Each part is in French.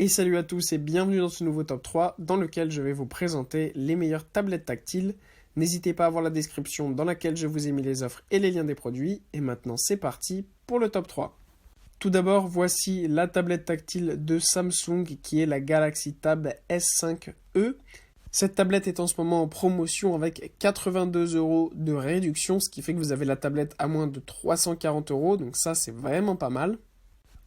Et salut à tous et bienvenue dans ce nouveau top 3 dans lequel je vais vous présenter les meilleures tablettes tactiles. N'hésitez pas à voir la description dans laquelle je vous ai mis les offres et les liens des produits. Et maintenant c'est parti pour le top 3. Tout d'abord, voici la tablette tactile de Samsung qui est la Galaxy Tab S5e. Cette tablette est en ce moment en promotion avec 82 € de réduction, ce qui fait que vous avez la tablette à moins de 340 €, donc ça c'est vraiment pas mal.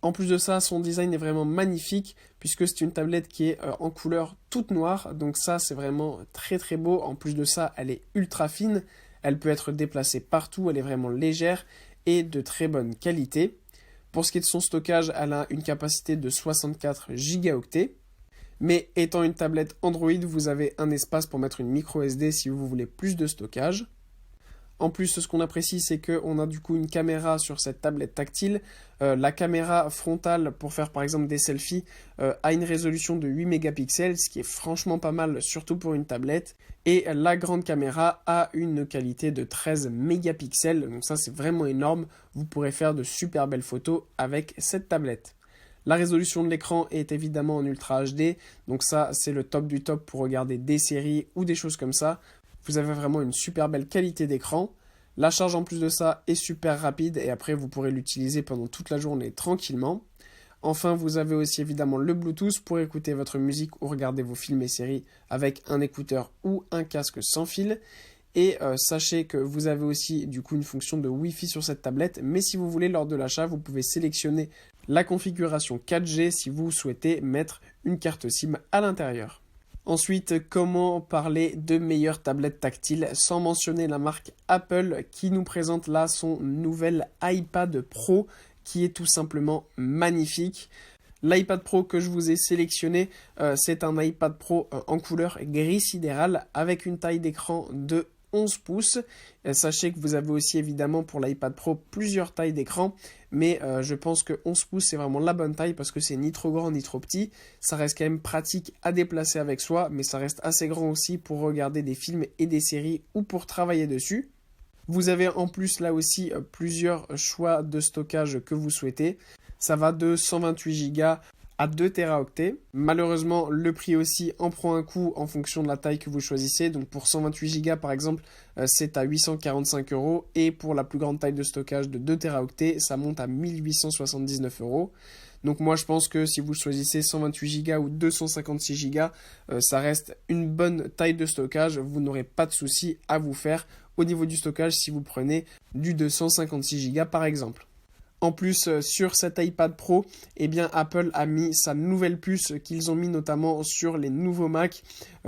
En plus de ça, son design est vraiment magnifique puisque c'est une tablette qui est en couleur toute noire. Donc ça, c'est vraiment très très beau. En plus de ça, elle est ultra fine. Elle peut être déplacée partout. Elle est vraiment légère et de très bonne qualité. Pour ce qui est de son stockage, elle a une capacité de 64 Go. Mais étant une tablette Android, vous avez un espace pour mettre une micro SD si vous voulez plus de stockage. En plus, ce qu'on apprécie, c'est qu'on a du coup une caméra sur cette tablette tactile. La caméra frontale pour faire par exemple des selfies a une résolution de 8 mégapixels, ce qui est franchement pas mal, surtout pour une tablette. Et la grande caméra a une qualité de 13 mégapixels, donc ça c'est vraiment énorme. Vous pourrez faire de super belles photos avec cette tablette. La résolution de l'écran est évidemment en Ultra HD, donc ça c'est le top du top pour regarder des séries ou des choses comme ça. Vous avez vraiment une super belle qualité d'écran. La charge en plus de ça est super rapide et après vous pourrez l'utiliser pendant toute la journée tranquillement. Enfin, vous avez aussi évidemment le Bluetooth pour écouter votre musique ou regarder vos films et séries avec un écouteur ou un casque sans fil. Et sachez que vous avez aussi du coup une fonction de Wi-Fi sur cette tablette, mais si vous voulez lors de l'achat, vous pouvez sélectionner la configuration 4G si vous souhaitez mettre une carte SIM à l'intérieur. Ensuite, comment parler de meilleures tablettes tactiles sans mentionner la marque Apple qui nous présente là son nouvel iPad Pro qui est tout simplement magnifique. L'iPad Pro que je vous ai sélectionné, c'est un iPad Pro en couleur gris sidéral avec une taille d'écran de 11 pouces. Sachez que vous avez aussi évidemment pour l'iPad Pro plusieurs tailles d'écran, mais je pense que 11 pouces c'est vraiment la bonne taille parce que c'est ni trop grand ni trop petit. Ça reste quand même pratique à déplacer avec soi, mais ça reste assez grand aussi pour regarder des films et des séries ou pour travailler dessus. Vous avez en plus là aussi plusieurs choix de stockage que vous souhaitez. Ça va de 128 Go à 2 Teraoctets. Malheureusement, le prix aussi en prend un coup en fonction de la taille que vous choisissez. Donc pour 128 Go par exemple, c'est à 845 € et pour la plus grande taille de stockage de 2 Teraoctets, ça monte à 1879 €. Donc moi je pense que si vous choisissez 128 Go ou 256 Go, ça reste une bonne taille de stockage. Vous n'aurez pas de souci à vous faire au niveau du stockage si vous prenez du 256 Go par exemple. En plus, sur cet iPad Pro, eh bien, Apple a mis sa nouvelle puce qu'ils ont mis notamment sur les nouveaux Mac.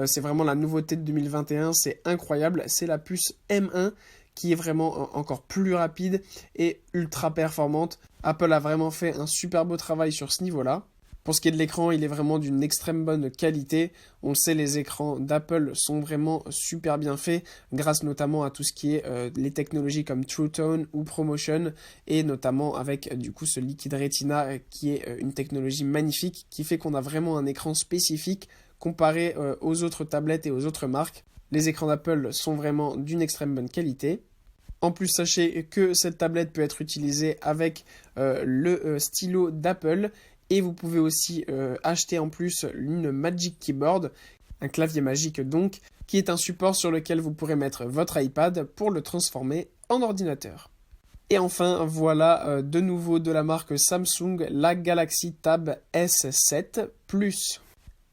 C'est vraiment la nouveauté de 2021, c'est incroyable. C'est la puce M1 qui est vraiment encore plus rapide et ultra performante. Apple a vraiment fait un super beau travail sur ce niveau-là. Pour ce qui est de l'écran, il est vraiment d'une extrême bonne qualité. On le sait, les écrans d'Apple sont vraiment super bien faits, grâce notamment à tout ce qui est les technologies comme True Tone ou ProMotion, et notamment avec du coup ce Liquid Retina qui est une technologie magnifique qui fait qu'on a vraiment un écran spécifique comparé aux autres tablettes et aux autres marques. Les écrans d'Apple sont vraiment d'une extrême bonne qualité. En plus, sachez que cette tablette peut être utilisée avec le stylo d'Apple. Et vous pouvez aussi acheter en plus une Magic Keyboard, un clavier magique donc, qui est un support sur lequel vous pourrez mettre votre iPad pour le transformer en ordinateur. Et enfin, voilà de nouveau de la marque Samsung, la Galaxy Tab S7 Plus.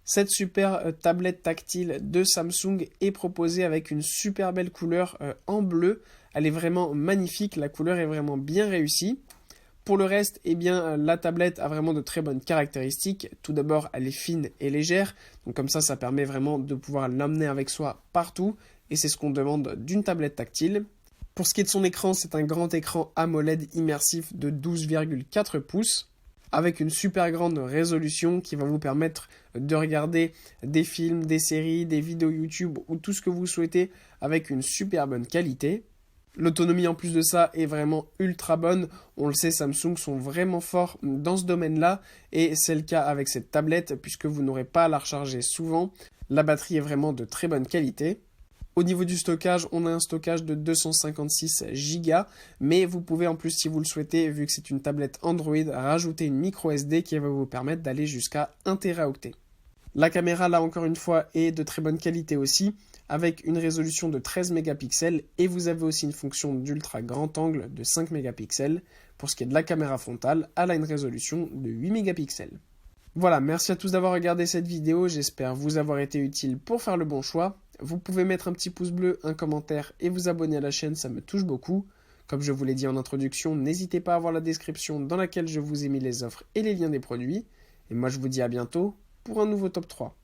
Cette super tablette tactile de Samsung est proposée avec une super belle couleur en bleu. Elle est vraiment magnifique, la couleur est vraiment bien réussie. Pour le reste, eh bien, la tablette a vraiment de très bonnes caractéristiques. Tout d'abord, elle est fine et légère. Donc comme ça permet vraiment de pouvoir l'emmener avec soi partout. Et c'est ce qu'on demande d'une tablette tactile. Pour ce qui est de son écran, c'est un grand écran AMOLED immersif de 12,4 pouces. Avec une super grande résolution qui va vous permettre de regarder des films, des séries, des vidéos YouTube ou tout ce que vous souhaitez avec une super bonne qualité. L'autonomie en plus de ça est vraiment ultra bonne. On le sait, Samsung sont vraiment forts dans ce domaine-là et c'est le cas avec cette tablette puisque vous n'aurez pas à la recharger souvent. La batterie est vraiment de très bonne qualité. Au niveau du stockage, on a un stockage de 256 Go, mais vous pouvez en plus, si vous le souhaitez, vu que c'est une tablette Android, rajouter une micro SD qui va vous permettre d'aller jusqu'à 1 Teraoctet. La caméra, là encore une fois, est de très bonne qualité aussi, avec une résolution de 13 mégapixels et vous avez aussi une fonction d'ultra grand angle de 5 mégapixels. Pour ce qui est de la caméra frontale, elle a une résolution de 8 mégapixels. Voilà, merci à tous d'avoir regardé cette vidéo, j'espère vous avoir été utile pour faire le bon choix. Vous pouvez mettre un petit pouce bleu, un commentaire et vous abonner à la chaîne, ça me touche beaucoup. Comme je vous l'ai dit en introduction, n'hésitez pas à voir la description dans laquelle je vous ai mis les offres et les liens des produits. Et moi je vous dis à bientôt pour un nouveau top 3.